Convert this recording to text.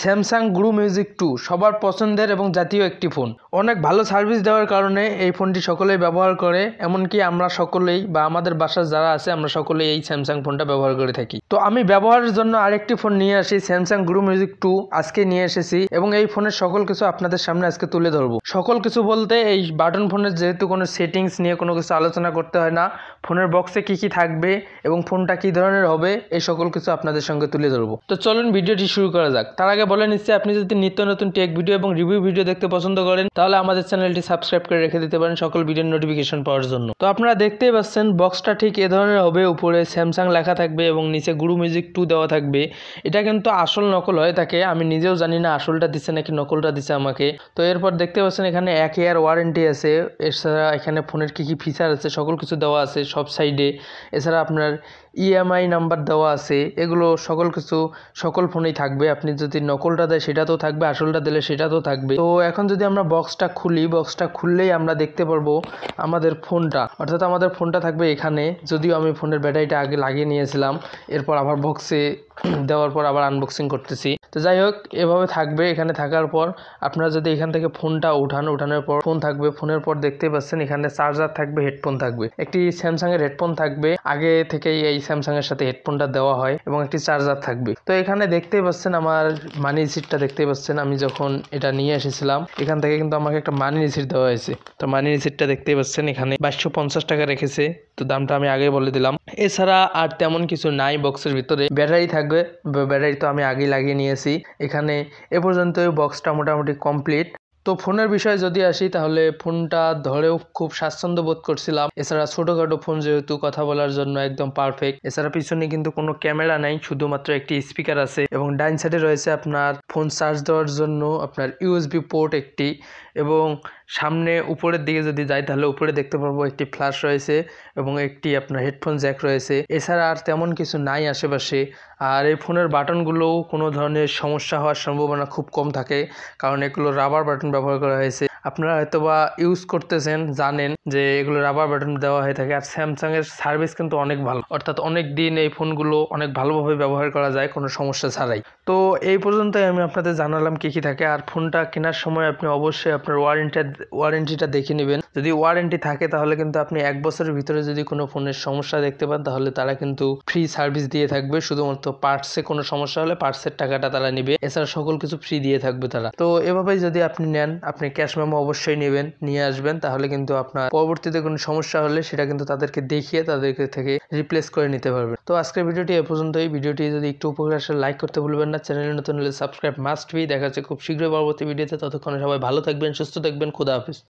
Samsung 𝐤𝐤𝐲 2 সবার পছন্দের এবং জাতীয় একটি ফোন। অনেক ভালো সার্ভিস দেওয়ার কারণে এই ফোনটি সকলেই ব্যবহার করে, এমনকি আমরা সকলেই বা আমাদের বাসার যারা আছে আমরা সকলেই এই স্যামসাং ফোনটা ব্যবহার করে থাকি। তো আমি ব্যবহারের জন্য আরেকটি ফোন নিয়ে আসি, স্যামসাং 𝐤𝐤𝐲 2 আজকে নিয়ে এসেছি এবং এই ফোনের সকল কিছু আপনাদের সামনে আজকে তুলে ধরবো। সকল কিছু বলতে এই বাটন ফোনের যেহেতু কোনো সেটিংস নিয়ে কোনো কিছু আলোচনা করতে হয় না, ফোনের বক্সে কি কি থাকবে এবং ফোনটা কি ধরনের হবে এই সকল কিছু আপনাদের সঙ্গে তুলে ধরবো। তো চলুন ভিডিওটি শুরু করা যাক। তার আগে বলে নিচ্ছি, আপনি যদি নিত্য নতুন টেক ভিডিও এবং রিভিউ ভিডিও দেখতে পছন্দ করেন তাহলে আমাদের চ্যানেলটি সাবস্ক্রাইব করে রেখে দিতে পারেন সকল ভিডিওর নোটিফিকেশন পাওয়ার জন্য। তো আপনারা দেখতেই পাচ্ছেন বক্সটা ঠিক এ ধরনের হবে, উপরে স্যামসাং লেখা থাকবে এবং নিচে 𝐤𝐤𝐲 2 দেওয়া থাকবে। এটা কিন্তু আসল নকল হয়ে থাকে, আমি নিজেও জানি না আসলটা দিচ্ছে নাকি নকলটা দিচ্ছে আমাকে। তো এরপর দেখতে পাচ্ছেন এখানে 1 ইয়ার ওয়ারেন্টি আছে, এছাড়া এখানে ফোনের কি কি ফিচার আছে সকল কিছু দেওয়া আছে সব সাইডে। এছাড়া আপনার ইএমআই নাম্বার দেওয়া আছে, এগুলো সকল কিছু সকল ফোনেই থাকবে। আপনি যদি নকলটা দেয় সেটা তো থাকবে, আসলটা দিলে সেটা তো থাকবে। তো এখন যদি আমরা বক্সটা খুলি, বক্সটা খুললেই আমরা দেখতে পারবো আমাদের ফোনটা, অর্থাৎ আমাদের ফোনটা থাকবে এখানে। যদিও আমি ফোনের ব্যাটারিটা আগে লাগিয়ে নিয়েছিলাম, এরপর আবার বক্সে দেওয়ার পর আবার আনবক্সিং করতেছি। তো যাই হোক, এভাবে থাকবে। এখানে থাকার পর আপনারা যদি এখান থেকে ফোনটা উঠানোর পর ফোন থাকবে, ফোনের পর দেখতে পাচ্ছেন এখানে চার্জার থাকবে, হেডফোন থাকবে, একটি স্যামসাং এর হেডফোন থাকবে, আগে থেকেই এই স্যামসাং এর সাথে হেডফোনটা দেওয়া হয়, এবং একটি চার্জার থাকবে। তো এখানে দেখতে পাচ্ছেন আমার মানি রিসিটটা দেখতে পাচ্ছেন, আমি যখন এটা নিয়ে এসেছিলাম এখান থেকে কিন্তু আমাকে একটা মানি রিসিট দেওয়া হয়েছে। তো মানি রিসিটটা দেখতে পাচ্ছেন এখানে 2250 টাকা রেখেছে, তো দামটা আমি আগে বলে দিলাম। এছাড়া আর তেমন কিছু নাই বক্সের ভিতরে। ব্যাটারি থাকবে, ব্যাটারি তো আমি আগেই লাগিয়ে নিয়েছি। এখানে এ পর্যন্ত বক্সটা মোটামুটি কমপ্লিট। তো ফোনের বিষয়ে যদি আসি তাহলে ফোনটা ধরেও খুব স্বাচ্ছন্দ্য বোধ করছিলাম। এছাড়া ছোটখাটো ফোন যেহেতু কথা বলার জন্য একদম পারফেক্ট। এছাড়া পিছনে কিন্তু কোনো ক্যামেরা নাই, শুধুমাত্র একটি স্পিকার আছে এবং ডাইন সাইডে রয়েছে আপনার ফোন চার্জ দেওয়ার জন্য আপনার ইউএসবি পোর্ট একটি, এবং সামনে উপরের দিকে যদি যাই তাহলে উপরে দেখতে পারবো একটি ফ্ল্যাশ রয়েছে এবং একটি আপনার হেডফোন জ্যাক রয়েছে। এছাড়া আর তেমন কিছু নাই আশেপাশে। আর এই ফোনের বাটনগুলোও কোনো ধরনের সমস্যা হওয়ার সম্ভাবনা খুব কম থাকে, কারণ এগুলো রাবার বাটন ব্যবহার করা হয়েছে। আপনারা হয়তোবা ইউজ করতেছেন, জানেন যে এগুলো রাবার বাটন দেওয়া হয়ে থাকে। আর স্যামসাং এর সার্ভিস কিন্তু অনেক ভালো, অর্থাৎ অনেক দিন এই ফোনগুলো অনেক ভালোভাবে ব্যবহার করা যায় কোনো সমস্যা ছাড়াই। তো এই পর্যন্তই আমি আপনাদের জানালাম কি কি থাকে। আর ফোনটা কেনার সময় আপনি অবশ্যই আপনার ওয়ারেন্টিটা দেখে নেবেন। যদি ওয়ারেন্টি থাকে তাহলে কিন্তু আপনি 1 বছরের ভিতরে যদি কোনো ফোনের সমস্যা দেখতে পান তাহলে তারা কিন্তু ফ্রি সার্ভিস দিয়ে থাকবে। শুধুমাত্র পার্টসে কোনো সমস্যা হলে পার্টসের টাকাটা তারা নেবে, এছাড়া সকল কিছু ফ্রি দিয়ে থাকবে তারা। তো এভাবেই যদি আপনি নেন, আপনি ক্যাশ মেমো অবশ্যই নেবেন, নিয়ে আসবেন, তাহলে কিন্তু আপনার পরবর্তীতে কোনো সমস্যা হলে সেটা কিন্তু তাদেরকে দেখিয়ে তাদেরকে থেকে রিপ্লেস করে নিতে পারবেন। তো আজকের ভিডিওটি এ পর্যন্তই। ভিডিওটি যদি একটু উপকার আসলে লাইক করতে ভুলবেন না, চ্যানেলে নতুন হলে সাবস্ক্রাইব মাস্ট বি। দেখা যাচ্ছে খুব শীঘ্রই পরবর্তী ভিডিওতে। ততক্ষণে সবাই ভালো থাকবেন, সুস্থ থাকবেন, খোদা হাফেজ।